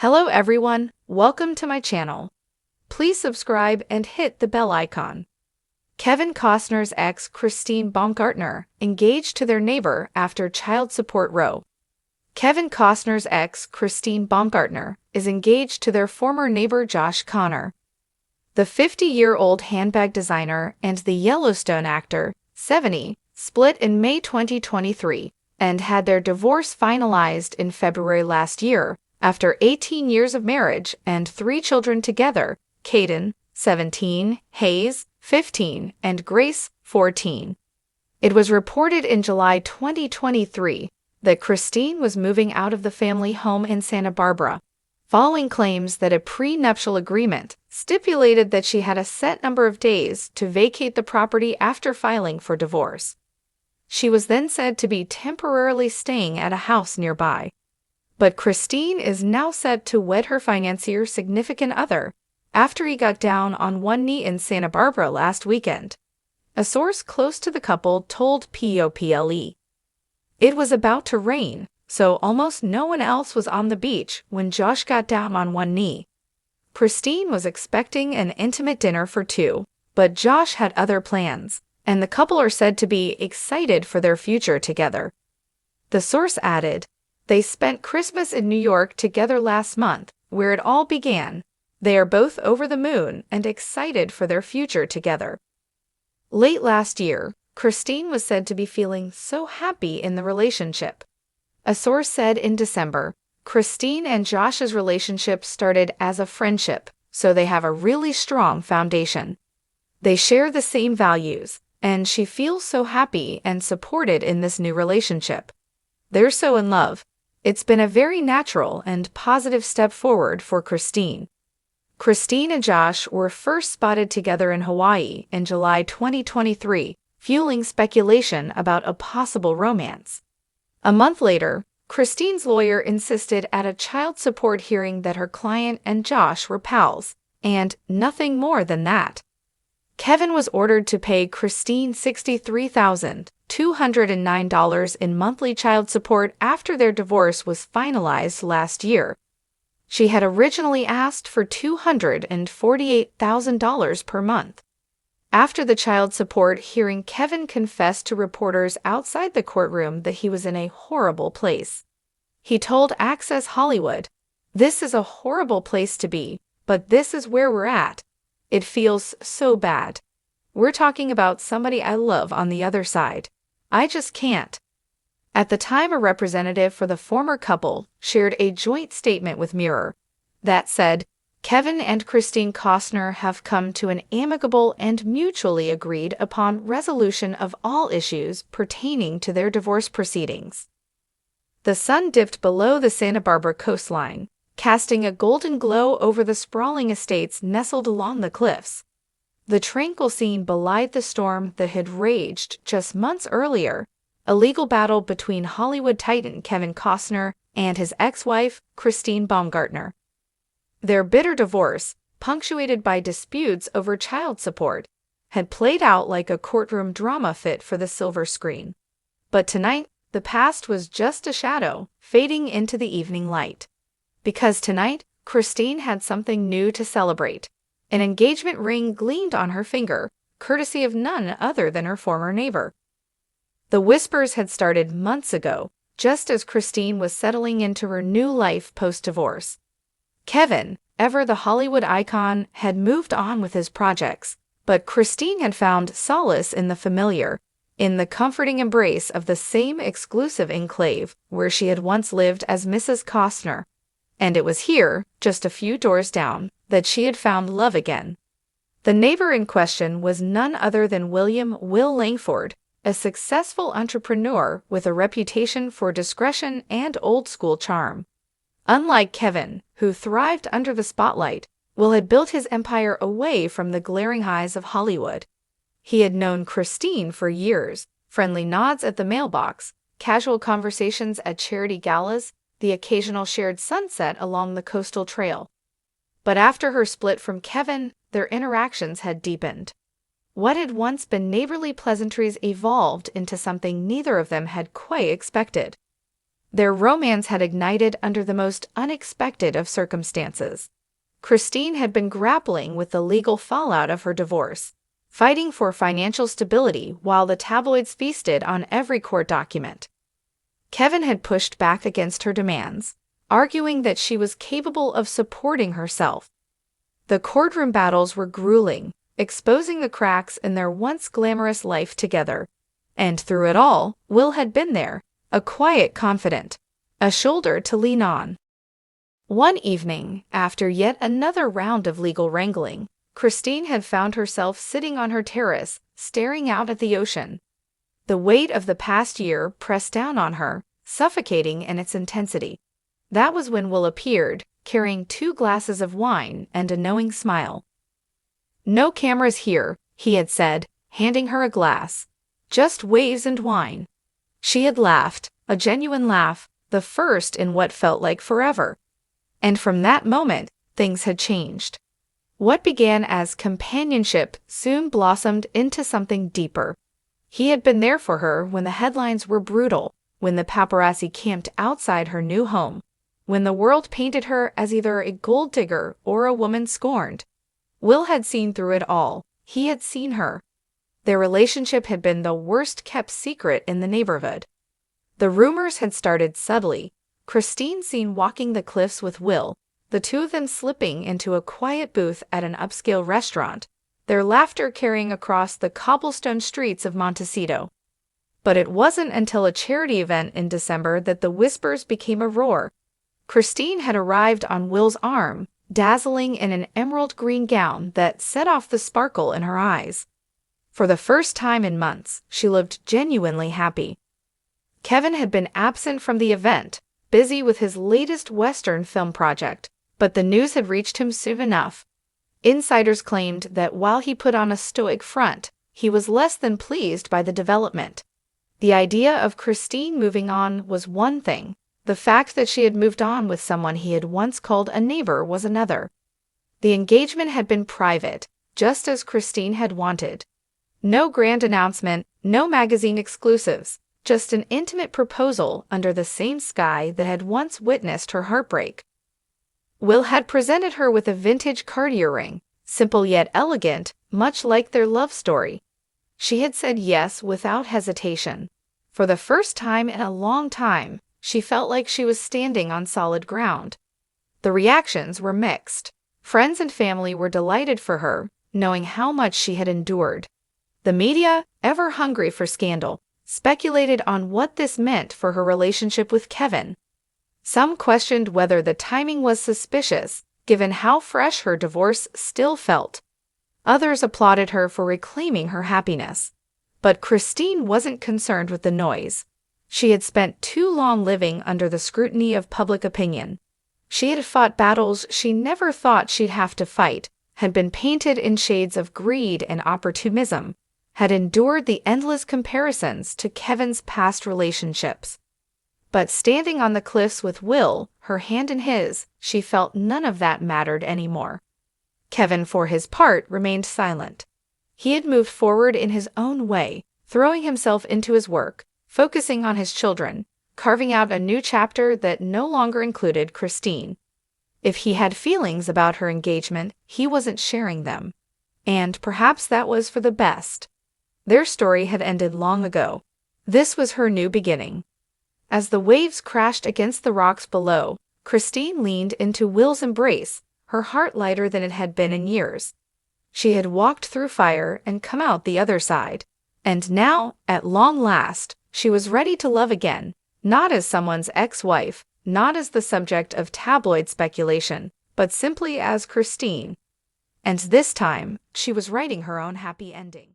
Hello everyone, welcome to my channel. Please subscribe and hit the bell icon. Kevin Costner's ex Christine Baumgartner engaged to their neighbor after child support row. Kevin Costner's ex Christine Baumgartner is engaged to their former neighbor Josh Connor. The 50-year-old handbag designer and the Yellowstone actor, 70, split in May 2023 and had their divorce finalized in February last year after 18 years of marriage and 3 children together, Caden, 17, Hayes, 15, and Grace, 14. It was reported in July 2023 that Christine was moving out of the family home in Santa Barbara, following claims that a prenuptial agreement stipulated that she had a set number of days to vacate the property after filing for divorce. She was then said to be temporarily staying at a house nearby. But Christine is now set to wed her financier's significant other after he got down on one knee in Santa Barbara last weekend. A source close to the couple told POPLE. It was about to rain, so almost no one else was on the beach when Josh got down on one knee. Christine was expecting an intimate dinner for 2, but Josh had other plans, and the couple are said to be excited for their future together. The source added, "They spent Christmas in New York together last month, where it all began. They are both over the moon and excited for their future together." Late last year, Christine was said to be feeling so happy in the relationship. A source said in December, Christine and Josh's relationship started as a friendship, so they have a really strong foundation. They share the same values, and she feels so happy and supported in this new relationship. They're so in love. It's been a very natural and positive step forward for Christine. Christine and Josh were first spotted together in Hawaii in July 2023, fueling speculation about a possible romance. A month later, Christine's lawyer insisted at a child support hearing that her client and Josh were pals, and nothing more than that. Kevin was ordered to pay Christine $63,209 in monthly child support after their divorce was finalized last year. She had originally asked for $248,000 per month. After the child support hearing, Kevin confessed to reporters outside the courtroom that he was in a horrible place. He told Access Hollywood, "This is a horrible place to be, but this is where we're at. It feels so bad. We're talking about somebody I love on the other side. I just can't." At the time, a representative for the former couple shared a joint statement with Mirror that said, "Kevin and Christine Costner have come to an amicable and mutually agreed upon resolution of all issues pertaining to their divorce proceedings." The sun dipped below the Santa Barbara coastline, casting a golden glow over the sprawling estates nestled along the cliffs. The tranquil scene belied the storm that had raged just months earlier, a legal battle between Hollywood titan Kevin Costner and his ex-wife, Christine Baumgartner. Their bitter divorce, punctuated by disputes over child support, had played out like a courtroom drama fit for the silver screen. But tonight, the past was just a shadow, fading into the evening light. Because tonight, Christine had something new to celebrate. An engagement ring gleamed on her finger, courtesy of none other than her former neighbor. The whispers had started months ago, just as Christine was settling into her new life post-divorce. Kevin, ever the Hollywood icon, had moved on with his projects, but Christine had found solace in the familiar, in the comforting embrace of the same exclusive enclave where she had once lived as Mrs. Costner. And it was here, just a few doors down, that she had found love again. The neighbor in question was none other than William "Will" Langford, a successful entrepreneur with a reputation for discretion and old-school charm. Unlike Kevin, who thrived under the spotlight, Will had built his empire away from the glaring eyes of Hollywood. He had known Christine for years, friendly nods at the mailbox, casual conversations at charity galas, the occasional shared sunset along the coastal trail. But after her split from Kevin, their interactions had deepened. What had once been neighborly pleasantries evolved into something neither of them had quite expected. Their romance had ignited under the most unexpected of circumstances. Christine had been grappling with the legal fallout of her divorce, fighting for financial stability while the tabloids feasted on every court document. Kevin had pushed back against her demands, arguing that she was capable of supporting herself. The courtroom battles were grueling, exposing the cracks in their once glamorous life together. And through it all, Will had been there, a quiet confidant, a shoulder to lean on. One evening, after yet another round of legal wrangling, Christine had found herself sitting on her terrace, staring out at the ocean. The weight of the past year pressed down on her, suffocating in its intensity. That was when Will appeared, carrying 2 glasses of wine and a knowing smile. "No cameras here," he had said, handing her a glass. "Just waves and wine." She had laughed, a genuine laugh, the first in what felt like forever. And from that moment, things had changed. What began as companionship soon blossomed into something deeper. He had been there for her when the headlines were brutal, when the paparazzi camped outside her new home, when the world painted her as either a gold digger or a woman scorned. Will had seen through it all. He had seen her. Their relationship had been the worst-kept secret in the neighborhood. The rumors had started subtly. Christine seen walking the cliffs with Will, the 2 of them slipping into a quiet booth at an upscale restaurant, their laughter carrying across the cobblestone streets of Montecito. But it wasn't until a charity event in December that the whispers became a roar. Christine had arrived on Will's arm, dazzling in an emerald green gown that set off the sparkle in her eyes. For the first time in months, she looked genuinely happy. Kevin had been absent from the event, busy with his latest Western film project, but the news had reached him soon enough. Insiders claimed that while he put on a stoic front, he was less than pleased by the development. The idea of Christine moving on was one thing. The fact that she had moved on with someone he had once called a neighbor was another. The engagement had been private, just as Christine had wanted. No grand announcement, no magazine exclusives, just an intimate proposal under the same sky that had once witnessed her heartbreak. Will had presented her with a vintage Cartier ring, simple yet elegant, much like their love story. She had said yes without hesitation. For the first time in a long time, she felt like she was standing on solid ground. The reactions were mixed. Friends and family were delighted for her, knowing how much she had endured. The media, ever hungry for scandal, speculated on what this meant for her relationship with Kevin. Some questioned whether the timing was suspicious, given how fresh her divorce still felt. Others applauded her for reclaiming her happiness. But Christine wasn't concerned with the noise. She had spent too long living under the scrutiny of public opinion. She had fought battles she never thought she'd have to fight, had been painted in shades of greed and opportunism, had endured the endless comparisons to Kevin's past relationships. But standing on the cliffs with Will, her hand in his, she felt none of that mattered anymore. Kevin, for his part, remained silent. He had moved forward in his own way, throwing himself into his work, focusing on his children, carving out a new chapter that no longer included Christine. If he had feelings about her engagement, he wasn't sharing them. And perhaps that was for the best. Their story had ended long ago. This was her new beginning. As the waves crashed against the rocks below, Christine leaned into Will's embrace, her heart lighter than it had been in years. She had walked through fire and come out the other side. And now, at long last, she was ready to love again, not as someone's ex-wife, not as the subject of tabloid speculation, but simply as Christine. And this time, she was writing her own happy ending.